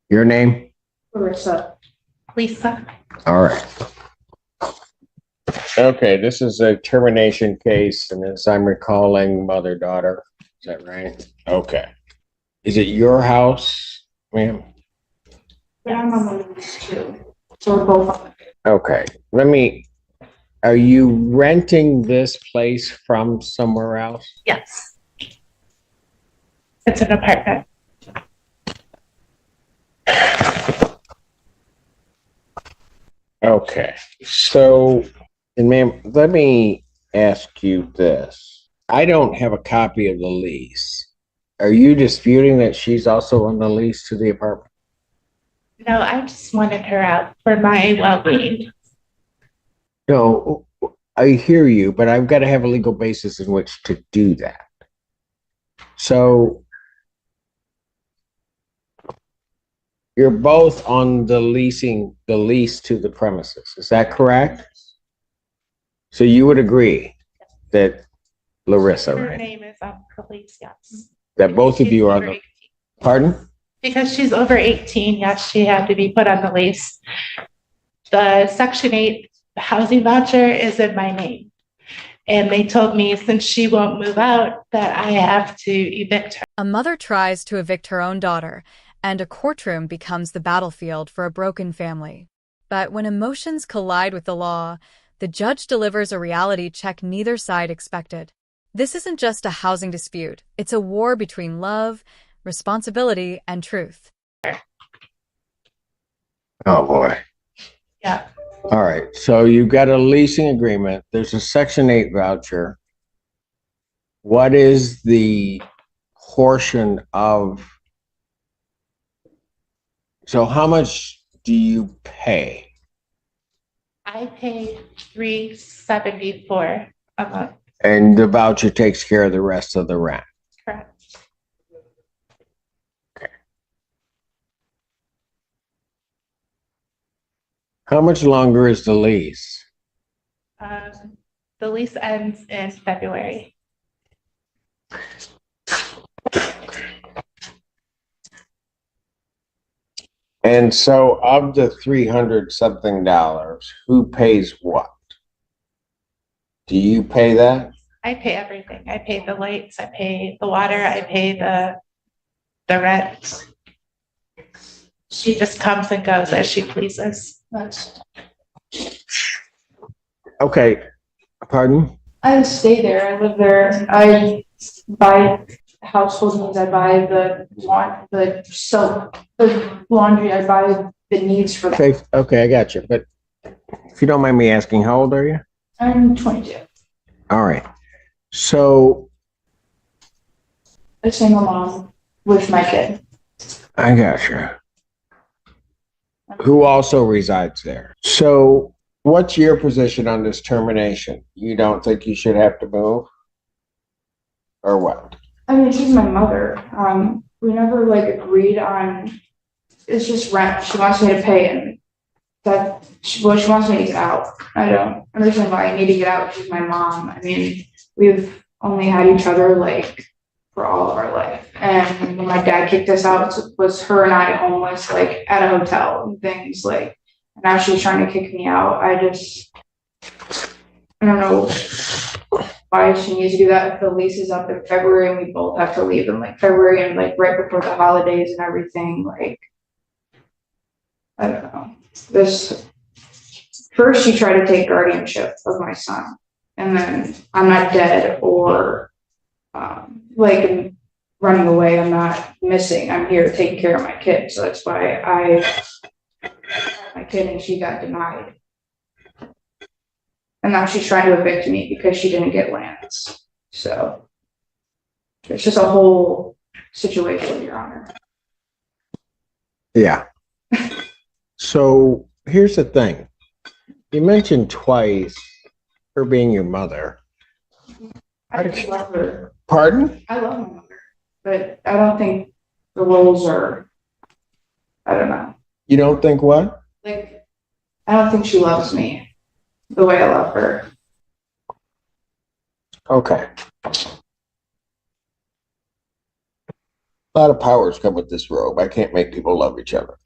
Your name? Larissa. Lisa. All right. Okay, this is a termination case, and as I'm recalling, mother-daughter. Is that right? Okay. Is it your house, ma'am? Yeah, I'm on the list too. So we're both on it. Okay. Are you renting this place from somewhere else? Yes. It's an apartment. Okay. So, and ma'am, let me ask you this. I don't have a copy of the lease. Are you disputing that she's also on the lease to the apartment? No, I just wanted her out for my well-being. No, I hear you, but I've got to have a legal basis in which to do that. So you're both on the lease to the premises. Is that correct? So you would agree that Larissa, Her right? name is on the lease, yes. That both of She's you are over the, 18. pardon? Because she's over 18, yes, she had to be put on the lease. The Section 8 housing voucher is in my name. And they told me since she won't move out that I have to evict her. A mother tries to evict her own daughter, and a courtroom becomes the battlefield for a broken family. But when emotions collide with the law, the judge delivers a reality check neither side expected. This isn't just a housing dispute, it's a war between love, responsibility, and truth. Oh boy. Yeah. All right. So you've got a leasing agreement. There's a Section 8 voucher. What is the portion of, so how much do you pay? I pay $374 a month. And the voucher takes care of the rest of the rent. Correct. How much longer is the lease? The lease ends in February. And so of the 300 something dollars, who pays what? Do you pay that? I pay everything. I pay the lights, I pay the water, I pay the rent. She just comes and goes as she pleases. Okay. Pardon? I stay there. I live there. I buy household needs. I buy the soap, the laundry. I buy the needs for that. Okay, I got you. But if you don't mind me asking, how old are you? I'm 22. All right. So A single mom with my kid. I got you. Who also resides there. So what's your position on this termination? You don't think you should have to move? Or what? I mean, she's my mother. We never like agreed on. It's just rent. She wants me to pay, and she wants me to get out. I don't understand why I need to get out. She's my mom. I mean, we've only had each other like for all of our life. And when my dad kicked us out, it was her and I homeless, like at a hotel and things like. And now she's trying to kick me out. I don't know why she needs to do that. If the lease is up in February and we both have to leave in like February and like right before the holidays and everything, like I don't know. This first she tried to take guardianship of my son, and then I'm not dead or like running away. I'm not missing. I'm here taking care of my kid. So that's why my kid, and she got denied. And now she's trying to evict me because she didn't get lands. So it's just a whole situation, Your Honor. Yeah. So here's the thing. You mentioned twice her being your mother. I love her. Pardon? I love my mother, but I don't think the roles are, I don't know. You don't think what? Like, I don't think she loves me the way I love her. Okay. a lot of powers come with this robe. I can't make people love each other.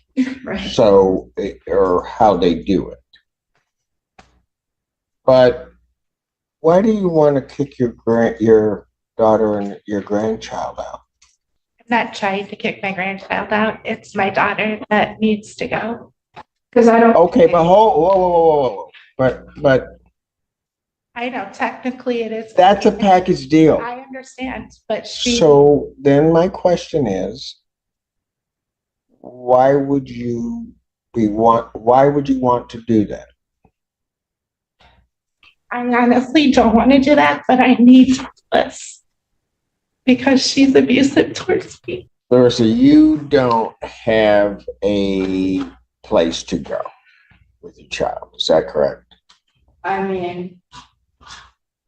Right. So, or how they do it. But why do you want to kick your daughter and your grandchild out? I'm not trying to kick my grandchild out. It's my daughter that needs to go. Because I don't. Okay, but whoa. But I know technically it is. that's a package deal. I understand, but So then my question is, why would you want to do that? I honestly don't want to do that, but I need this because she's abusive towards me. Larissa, you don't have a place to go with your child. Is that correct? I mean,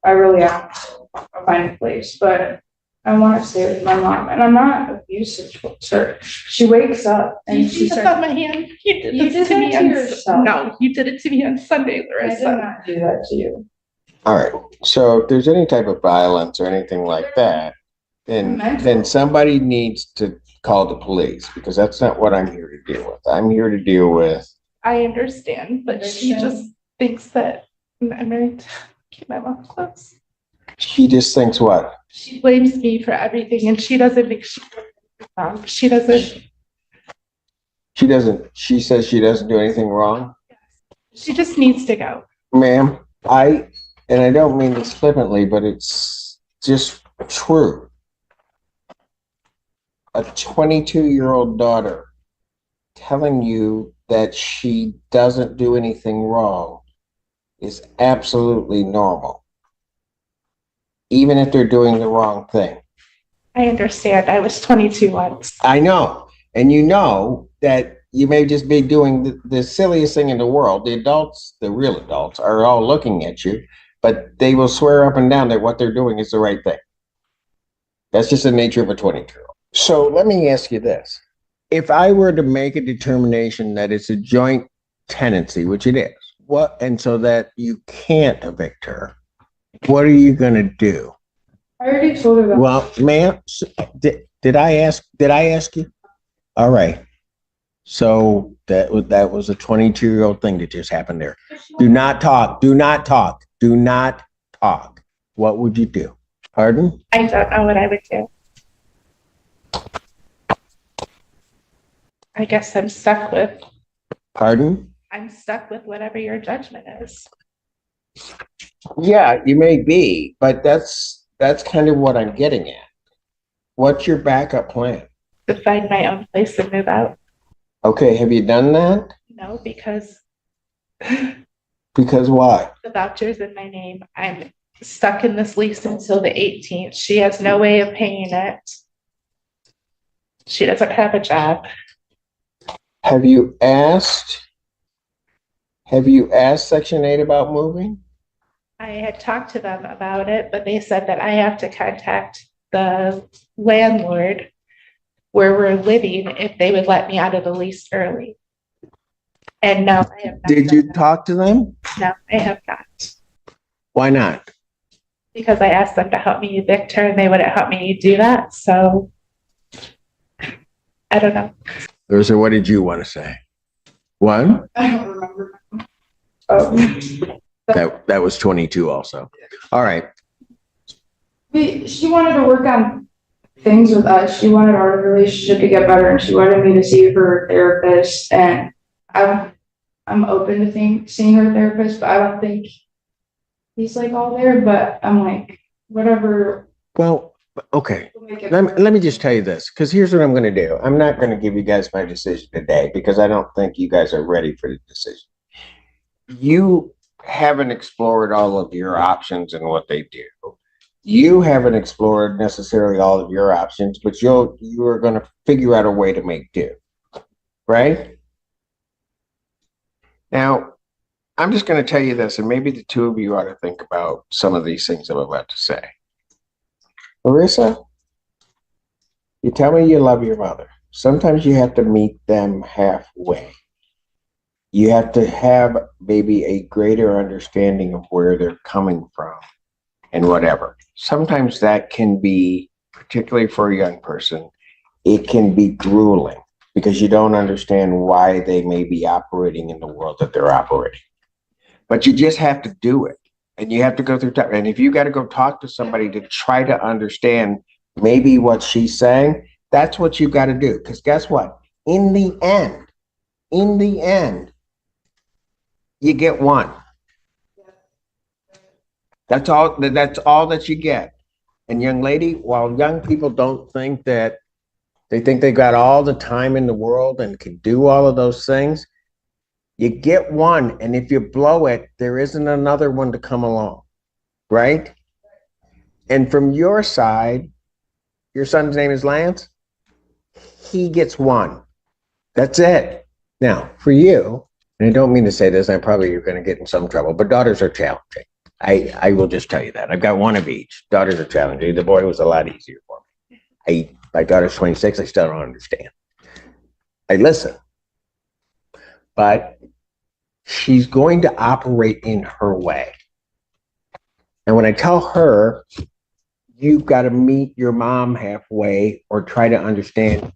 I really have to find a place, but I want to stay with my mom, and I'm not abusive towards her. She wakes up and You she just starts. on my hand. You did You this did to me that to on yourself. No, you did it to me on Sunday, I did Larissa. not do that to you. All right. So if there's any type of violence or anything like that, then somebody needs to call the police, because that's not what I'm here to deal with. I'm here to deal with. I understand, but she just thinks that I'm going to keep my mom close. She just thinks what? She blames me for everything, and she doesn't think she doesn't. She doesn't. She says she doesn't do anything wrong. She just needs to go. Ma'am, I don't mean this flippantly, but it's just true. A 22-year-old daughter telling you that she doesn't do anything wrong is absolutely normal, even if they're doing the wrong thing. I understand. I was 22 once. I know. And you know that you may just be doing the silliest thing in the world. The adults, the real adults, are all looking at you, but they will swear up and down that what they're doing is the right thing. That's just the nature of a 22-year-old. So let me ask you this. If I were to make a determination that it's a joint tenancy, which it is, and so that you can't evict her, what are you going to do? I already told her that. Well, ma'am, did I ask you? All right. So that was a 22-year-old thing that just happened there. Do not talk. Do not talk. Do not talk. What would you do? Pardon? I don't know what I would do. I guess I'm stuck with whatever your judgment is. Yeah, you may be, but that's kind of what I'm getting at. What's your backup plan? To find my own place and move out. Okay, have you done that? No, because Because why? the voucher's in my name. I'm stuck in this lease until the 18th. She has no way of paying it. She doesn't have a job. Have you asked Section 8 about moving? I had talked to them about it, but they said that I have to contact the landlord where we're living if they would let me out of the lease early. And no, I have not. Did you talk to them? No, I have not. Why not? Because I asked them to help me evict her and they wouldn't help me do that. So I don't know. So what did you want to say? One? I don't remember. Oh. That was 22 also. All right. She wanted to work on things with us. She wanted our relationship to get better, and she wanted me to see her therapist. And I'm open to seeing her therapist, but I don't think he's like all there. But I'm like, whatever. Well, okay. We'll make it Let me just tell you this, because here's what I'm going to do. I'm not going to give you guys my decision today because I don't think you guys are ready for the decision. You haven't explored all of your options and what they do. You haven't explored necessarily all of your options, but you are going to figure out a way to make do, right? Now, I'm just going to tell you this, and maybe the two of you ought to think about some of these things I'm about to say. Larissa, you tell me you love your mother. Sometimes you have to meet them halfway. You have to have maybe a greater understanding of where they're coming from and whatever. Sometimes that can be, particularly for a young person, it can be grueling because you don't understand why they may be operating in the world that they're operating. But you just have to do it. And you have to go through time. And if you got to go talk to somebody to try to understand maybe what she's saying, that's what you got to do. Because guess what? In the end, you get one. That's all that you get. And young lady, while young people don't think that they think they got all the time in the world and can do all of those things, you get one. And if you blow it, there isn't another one to come along, right? And from your side, your son's name is Lance. He gets one. That's it. Now, for you, and I don't mean to say this, and probably you're going to get in some trouble, but daughters are challenging. I will just tell you that. I've got one of each. Daughters are challenging. The boy was a lot easier for me. My daughter's 26. I still don't understand. I listen. But she's going to operate in her way. And when I tell her, you've got to meet your mom halfway or try to understand,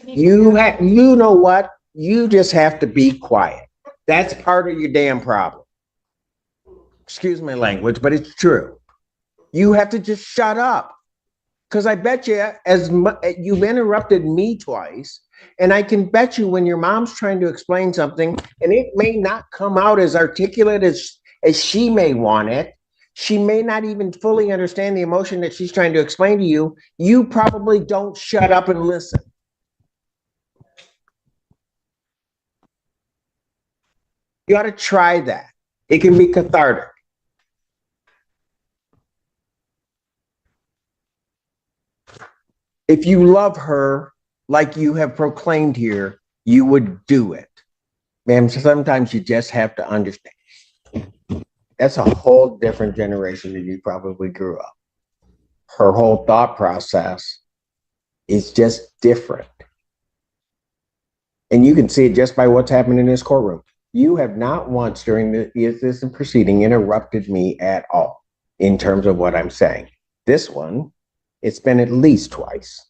you know what? You just have to be quiet. That's part of your damn problem. Excuse my language, but it's true. You have to just shut up. Because I bet you, you've interrupted me twice, and I can bet you when your mom's trying to explain something, and it may not come out as articulate as she may want it, she may not even fully understand the emotion that she's trying to explain to you, you probably don't shut up and listen. You ought to try that. It can be cathartic. If you love her like you have proclaimed here, you would do it. Ma'am, sometimes you just have to understand. That's a whole different generation than you probably grew up. Her whole thought process is just different. And you can see it just by what's happening in this courtroom. You have not once during this proceeding interrupted me at all in terms of what I'm saying. This one, it's been at least twice.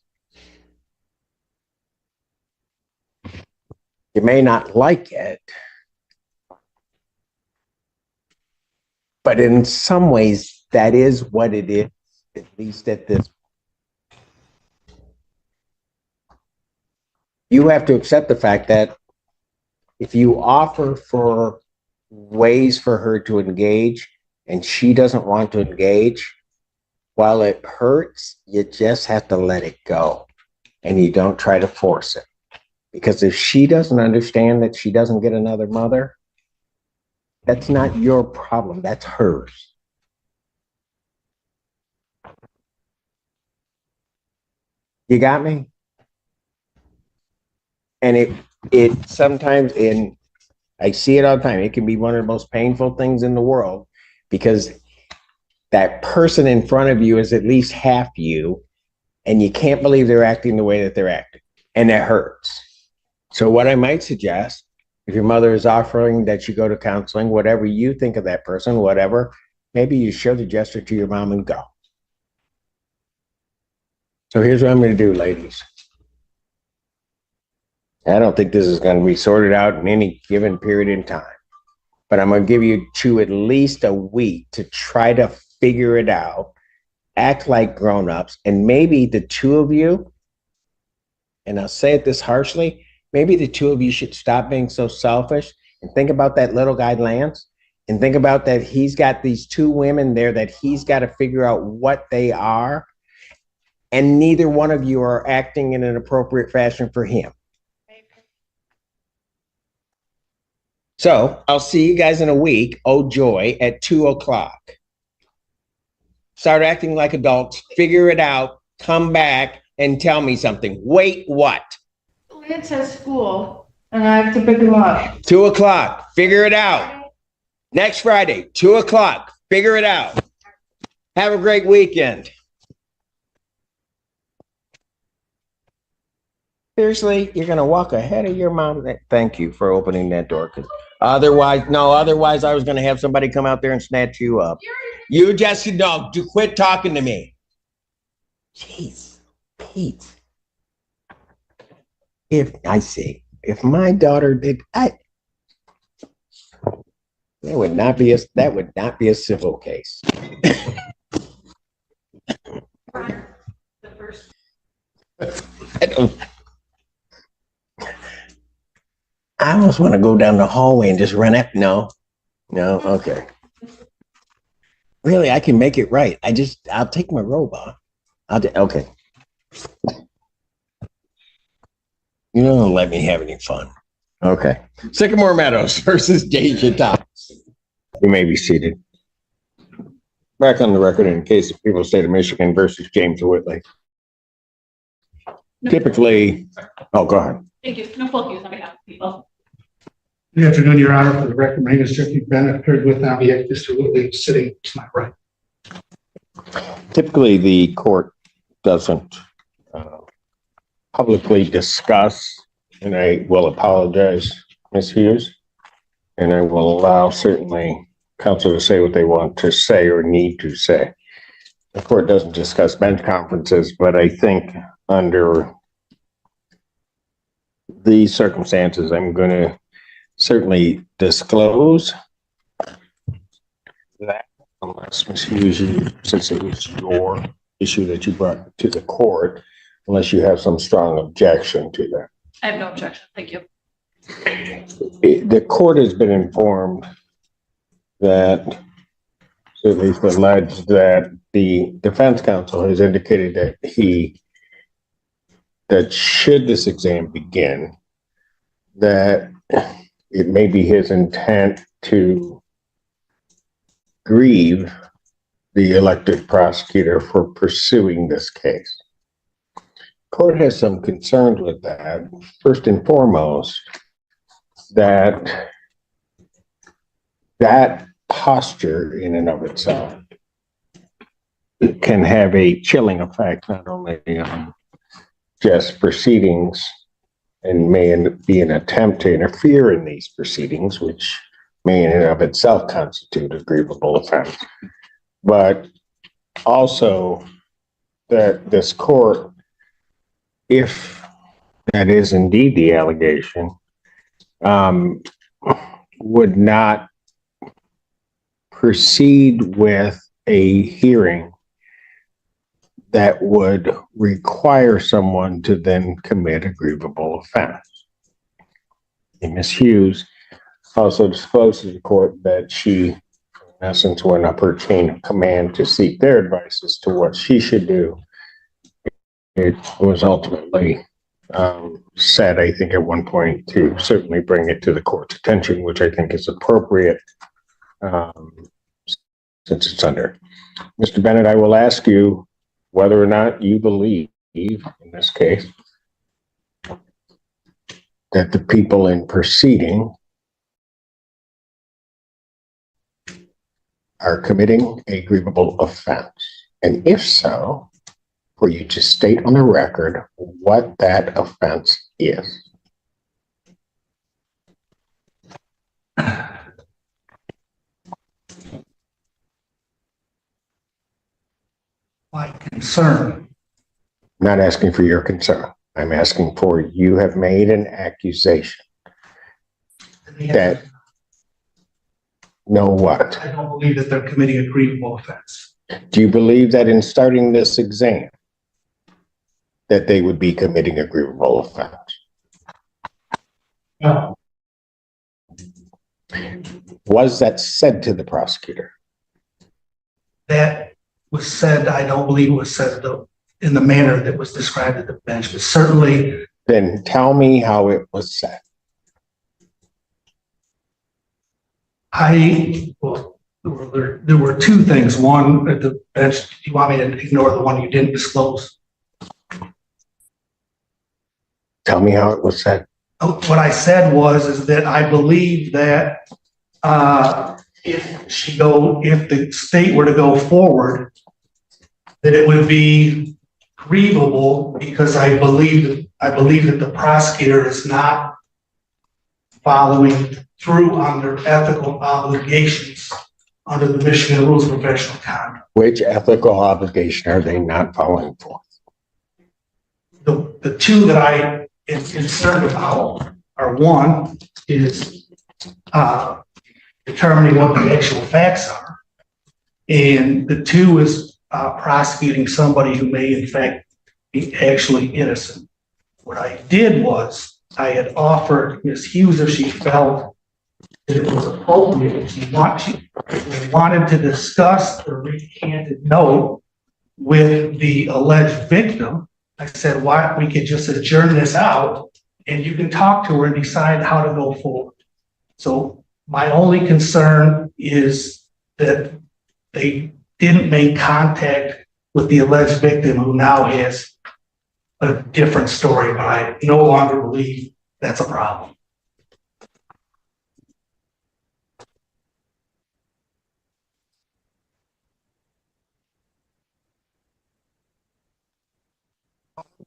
You may not like it, but in some ways, that is what it is, at least at this point. You have to accept the fact that if you offer for ways for her to engage and she doesn't want to engage, while it hurts, you just have to let it go and you don't try to force it. Because if she doesn't understand that she doesn't get another mother, that's not your problem, that's hers. You got me? And it sometimes, and I see it all the time, it can be one of the most painful things in the world because that person in front of you is at least half you, and you can't believe they're acting the way that they're acting, and it hurts. So what I might suggest, if your mother is offering that you go to counseling, whatever you think of that person, whatever, maybe you show the gesture to your mom and go. So here's what I'm going to do, ladies. I don't think this is going to be sorted out in any given period in time, but I'm going to give you at least a week to try to figure it out, act like grown-ups, and maybe the two of you, and I'll say it this harshly, maybe the two of you should stop being so selfish and think about that little guy, Lance, and think about that he's got these two women there that he's got to figure out what they are, and neither one of you are acting in an appropriate fashion for him. So I'll see you guys in a week, oh joy, at 2:00. Start acting like adults, figure it out, come back and tell me something. Wait, what? Lance has school and I have to pick him up. 2:00, figure it out. Next Friday, 2:00, figure it out. Have a great weekend. Seriously, you're going to walk ahead of your mom? Thank you for opening that door. Because otherwise I was going to have somebody come out there and snatch you up. You just, no, quit talking to me. Jeez, Pete. if my daughter did, that would not be a civil case. I almost want to go down the hallway and just run up. No, okay. Really, I can make it right. I'll take my robe off. Okay. You don't let me have any fun. Okay. Sycamore Meadows versus Deja Thomas. You may be seated. Back on the record in case of people state of Michigan versus James Whitley. Typically, oh, go ahead. Thank you. No full use on behalf of people. Good afternoon, Your Honor. For the record, my name is Jeffrey Bennett, appeared with now Mr. Whitley sitting to my right. Typically, the court doesn't publicly discuss, and I will apologize, Ms. Hughes, and I will allow certainly counsel to say what they want to say or need to say. The court doesn't discuss bench conferences, but I think under these circumstances, I'm going to certainly disclose that, unless Ms. Hughes, since it was your issue that you brought to the court, unless you have some strong objection to that. I have no objection. Thank you. The court has been informed that, at least alleged, that the defense counsel has indicated that should this exam begin, that it may be his intent to grieve the elected prosecutor for pursuing this case. Court has some concerns with that. First and foremost, that posture in and of itself can have a chilling effect, not only on just proceedings and may be an attempt to interfere in these proceedings, which may in and of itself constitute a grievable offense, but also that this court, if that is indeed the allegation, would not proceed with a hearing that would require someone to then commit a grievable offense. And Ms. Hughes also disclosed to the court that she, in essence, went up her chain of command to seek their advice as to what she should do. It was ultimately said, I think, at one point to certainly bring it to the court's attention, which I think is appropriate since it's under. Mr. Bennett, I will ask you whether or not you believe, in this case, that the people in proceeding are committing a grievable offense. And if so, for you to state on the record what that offense is. My concern. I'm not asking for your concern. I'm asking for, you have made an accusation that, know what? I don't believe that they're committing a grievable offense. Do you believe that in starting this exam, that they would be committing a grievable offense? No. Was that said to the prosecutor? That was said, I don't believe it was said in the manner that was described at the bench, but certainly. Then tell me how it was said. There were two things. One, at the bench, do you want me to ignore the one you didn't disclose? Tell me how it was said. What I said is that I believe that if the state were to go forward, that it would be grievable, because I believe that the prosecutor is not following through on their ethical obligations under the Michigan Rules of Professional Conduct. Which ethical obligation are they not following for? The two that I is concerned about are one is determining what the actual facts are. And the two is prosecuting somebody who may in fact be actually innocent. What I did was I had offered Ms. Hughes if she felt that it was appropriate, if she wanted to discuss the recanted note with the alleged victim. I said, why don't we could just adjourn this out and you can talk to her and decide how to go forward. So my only concern is that they didn't make contact with the alleged victim who now has a different story, but I no longer believe that's a problem.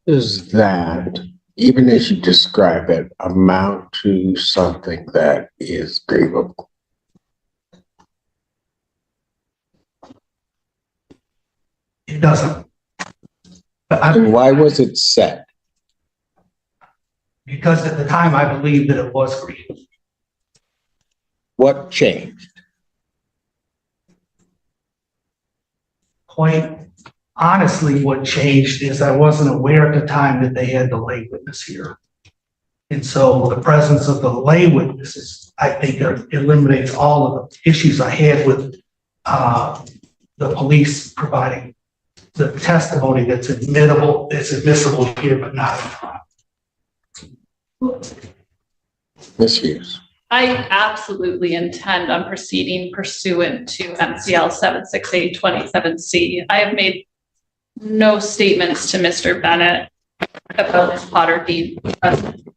Does that, even as you describe it, amount to something that is grievable? It doesn't. But And why was it said? because at the time I believed that it was grievous. What changed? Quite honestly, what changed is I wasn't aware at the time that they had the lay witness here. And so the presence of the lay witnesses, I think, eliminates all of the issues I had with the police providing the testimony that's admissible here, but not in trial. Ms. Hughes. I absolutely intend on proceeding pursuant to MCL 76827C. I have made no statements to Mr. Bennett about Ms. Potter being present.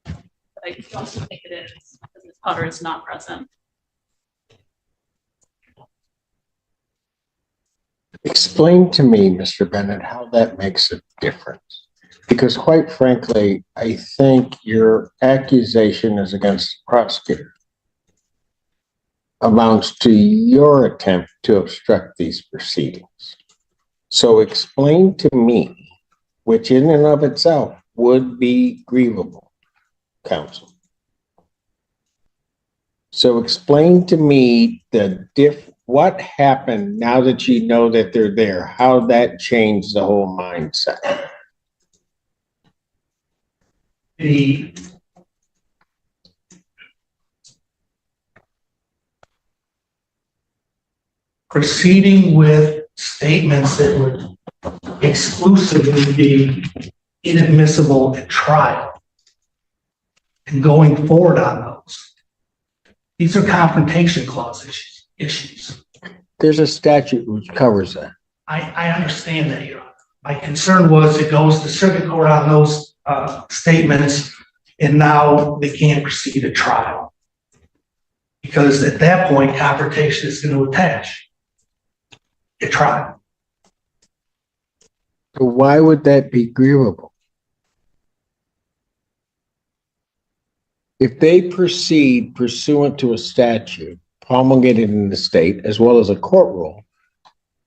I don't think it is, because Ms. Potter is not present. Explain to me, Mr. Bennett, how that makes a difference. Because quite frankly, I think your accusation is against the prosecutor amounts to your attempt to obstruct these proceedings. So explain to me, which in and of itself would be grievable, counsel. So explain to me what happened now that you know that they're there, how that changed the whole mindset. The proceeding with statements that would exclusively be inadmissible at trial and going forward on those. These are confrontation clause issues. There's a statute which covers that. I understand that, Your Honor. My concern was it goes to circuit court on those statements, and now they can't proceed to trial. Because at that point, confrontation is going to attach at trial. So why would that be grievable? If they proceed pursuant to a statute promulgated in the state, as well as a court rule,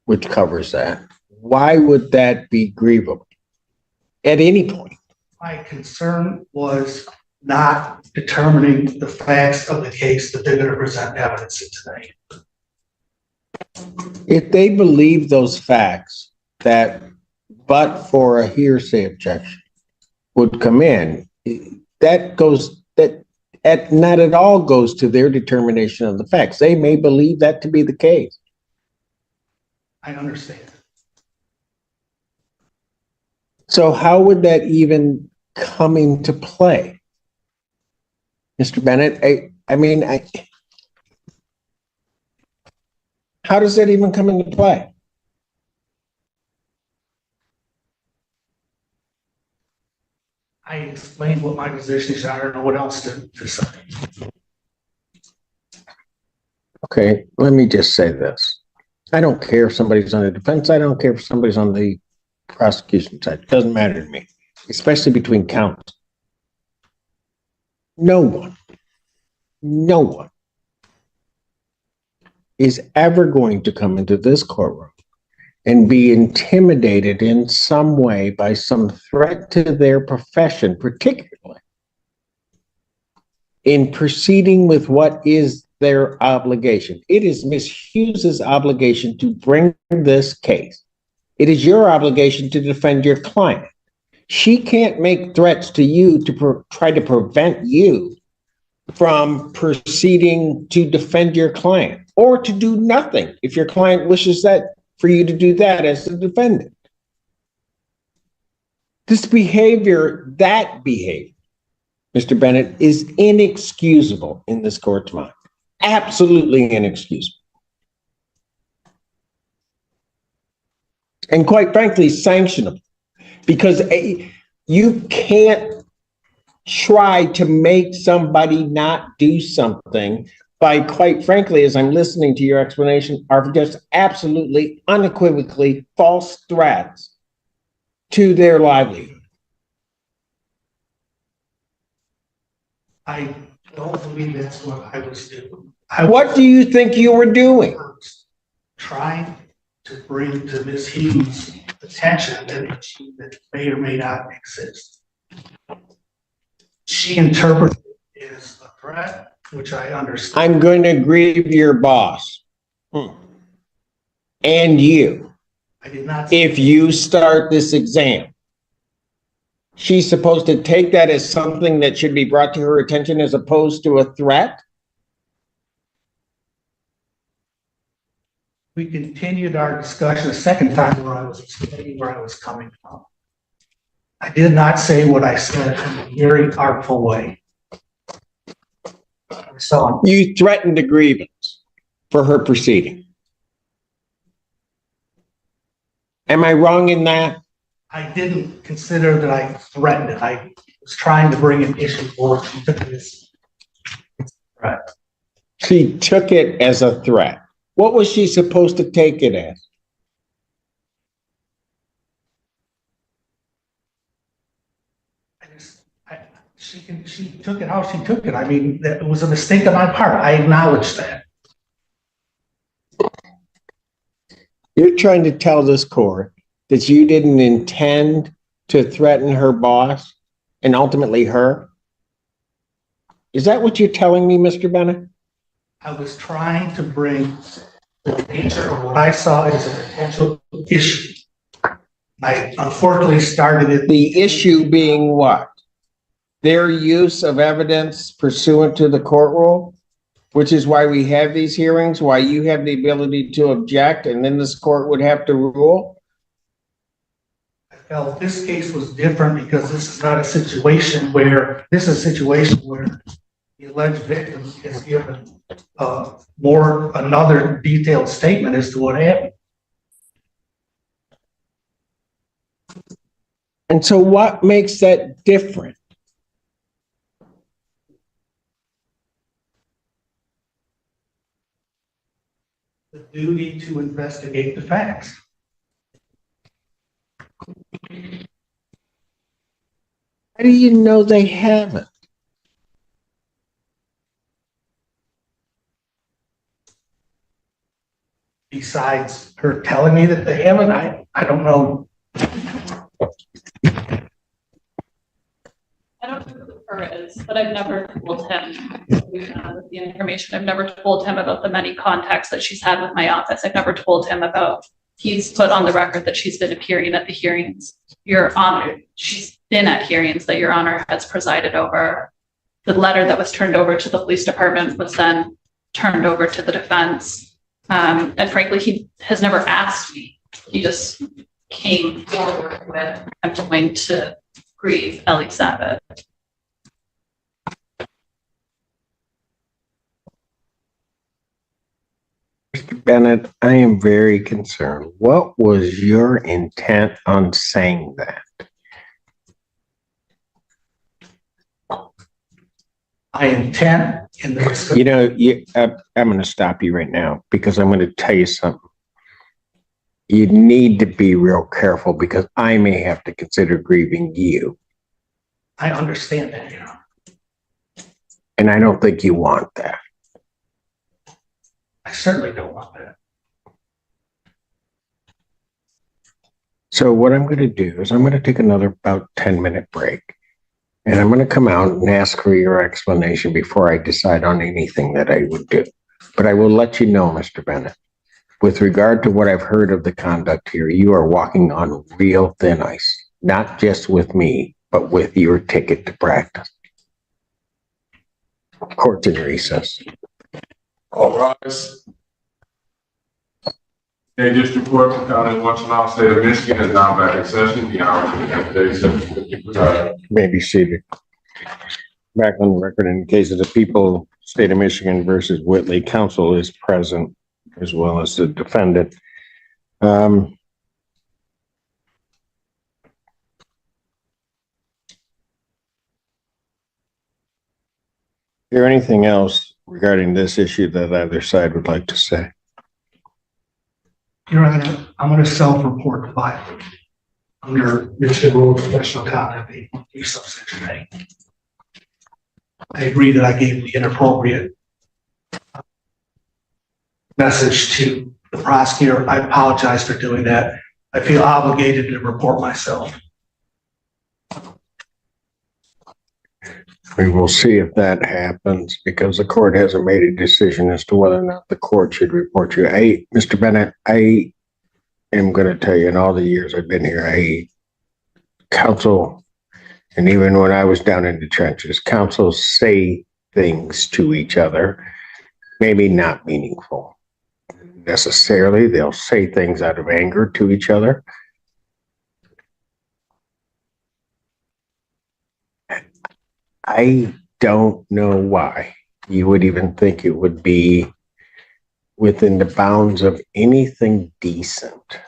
which covers that, why would that be grievable at any point? My concern was not determining the facts of the case that they're going to present evidence in today. If they believe those facts that, but for a hearsay objection, would come in, that not at all goes to their determination of the facts. They may believe that to be the case. I understand. So how would that even come into play? Mr. Bennett, how does that even come into play? I explained what my position is. I don't know what else to say. Okay, let me just say this. I don't care if somebody's on the defense. I don't care if somebody's on the prosecution side. It doesn't matter to me, especially between counts. No one is ever going to come into this courtroom and be intimidated in some way by some threat to their profession, particularly in proceeding with what is their obligation. It is Ms. Hughes's obligation to bring this case. It is your obligation to defend your client. She can't make threats to you to try to prevent you from proceeding to defend your client, or to do nothing if your client wishes that for you to do that as the defendant. This behavior, Mr. Bennett, is inexcusable in this court's mind. Absolutely inexcusable. And quite frankly, sanctionable. Because you can't try to make somebody not do something by, quite frankly, as I'm listening to your explanation, are just absolutely unequivocally false threats to their livelihood. I don't believe that's what I was doing. What do you think you were doing? Trying to bring to Ms. Hughes' attention an issue that may or may not exist. She interpreted it as a threat, which I understand. I'm going to grieve your boss. And you. I did not. If you start this exam, she's supposed to take that as something that should be brought to her attention as opposed to a threat? We continued our discussion a second time where I was explaining where I was coming from. I did not say what I said in a very artful way. So You threatened a grievance for her proceeding. Am I wrong in that? I didn't consider that I threatened it. I was trying to bring an issue forward to this threat. She took it as a threat. What was she supposed to take it as? She took it how she took it. I mean, it was a mistake on my part. I acknowledge that. You're trying to tell this court that you didn't intend to threaten her boss and ultimately her? Is that what you're telling me, Mr. Bennett? I was trying to bring the nature of what I saw as a potential issue. I unfortunately started it. The issue being what? Their use of evidence pursuant to the court rule, which is why we have these hearings, why you have the ability to object, and then this court would have to rule. I felt this case was different because this is not a situation where, this is a situation where the alleged victim is given another detailed statement as to what happened. And so what makes that different? The duty to investigate the facts. How do you know they haven't? Besides her telling me that they haven't, I don't know. I don't know who her is, but I've never told him the information. I've never told him about the many contacts that she's had with my office. I've never told him about, he's put on the record that she's been appearing at the hearings. Your Honor, she's been at hearings that Your Honor has presided over. The letter that was turned over to the police department was then turned over to the defense. And frankly, he has never asked me. He just came forward with, I'm going to grieve Ellie Savage. Mr. Bennett, I am very concerned. What was your intent on saying that? I intend in the. You know, I'm going to stop you right now because I'm going to tell you something. You need to be real careful because I may have to consider grieving you. I understand that, Your Honor. And I don't think you want that. I certainly don't want that. So what I'm going to do is I'm going to take another about 10-minute break. And I'm going to come out and ask for your explanation before I decide on anything that I would do. But I will let you know, Mr. Bennett, with regard to what I've heard of the conduct here, you are walking on real thin ice, not just with me, but with your ticket to practice. Court's in recess. All rise. A district court for county of Washington, state of Michigan is now back in session. The hour is 7:50. May be seated. Back on the record in the case of the people, state of Michigan versus Whitley, counsel is present as well as the defendant. Is there anything else regarding this issue that either side would like to say? Your Honor, I'm going to self-report the violation under Michigan Rule of Professional Conduct, 8.3 subsection A. I agree that I gave the inappropriate message to the prosecutor. I apologize for doing that. I feel obligated to report myself. We will see if that happens because the court hasn't made a decision as to whether or not the court should report you. Mr. Bennett, I am going to tell you in all the years I've been here, counsel, and even when I was down in the trenches, counsels say things to each other, maybe not meaningful necessarily. They'll say things out of anger to each other. I don't know why you would even think it would be within the bounds of anything decent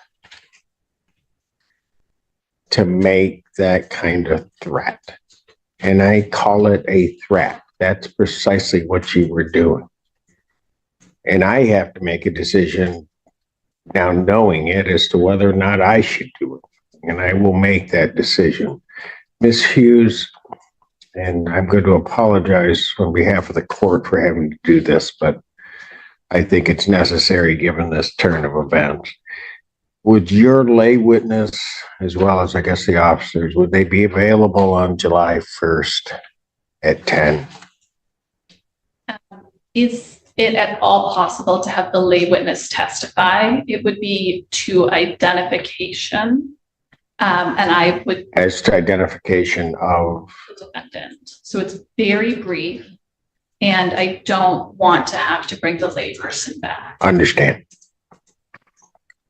to make that kind of threat. And I call it a threat. That's precisely what you were doing. And I have to make a decision now knowing it as to whether or not I should do it. And I will make that decision. Ms. Hughes, and I'm going to apologize on behalf of the court for having to do this, but I think it's necessary given this turn of events. Would your lay witness, as well as I guess the officers, would they be available on July 1st at 10? Is it at all possible to have the lay witness testify? It would be to identification. And I would. As to identification of the defendant. So it's very brief. And I don't want to have to bring the lay person back. Understand.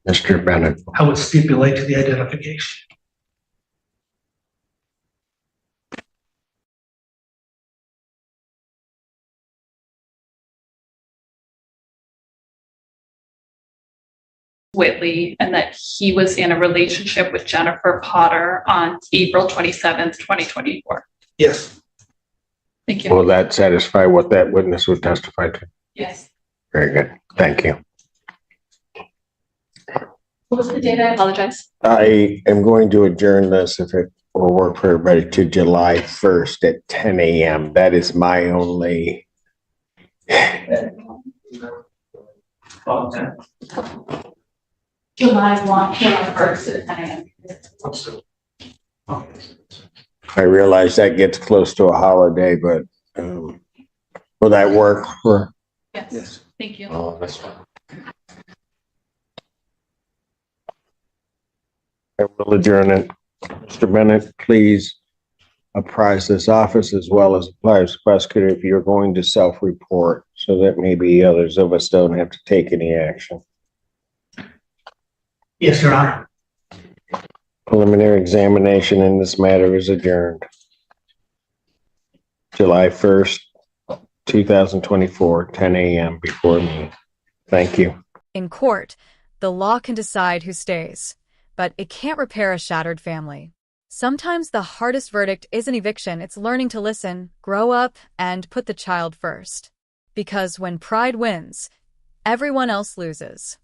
Mr. Bennett. I would stipulate to the identification. Whitley, and that he was in a relationship with Jennifer Potter on April 27th, 2024. Yes. Thank you. Will that satisfy what that witness would testify to? Yes. Very good. Thank you. What was the date? I apologize. I am going to adjourn this, if it will work for everybody, to July 1st at 10 a.m. That is my only. July 1st at 10 a.m. I realize that gets close to a holiday, but will that work for? Yes. Thank you. Oh, that's fine. I will adjourn it. Mr. Bennett, please apprise this office as well as the prosecutor if you're going to self-report so that maybe others of us don't have to take any action. Yes, Your Honor. Preliminary examination in this matter is adjourned. July 1st, 2024, 10 a.m. before me. Thank you. In court, the law can decide who stays, but it can't repair a shattered family. Sometimes the hardest verdict isn't eviction, it's learning to listen, grow up, and put the child first. Because when pride wins, everyone else loses.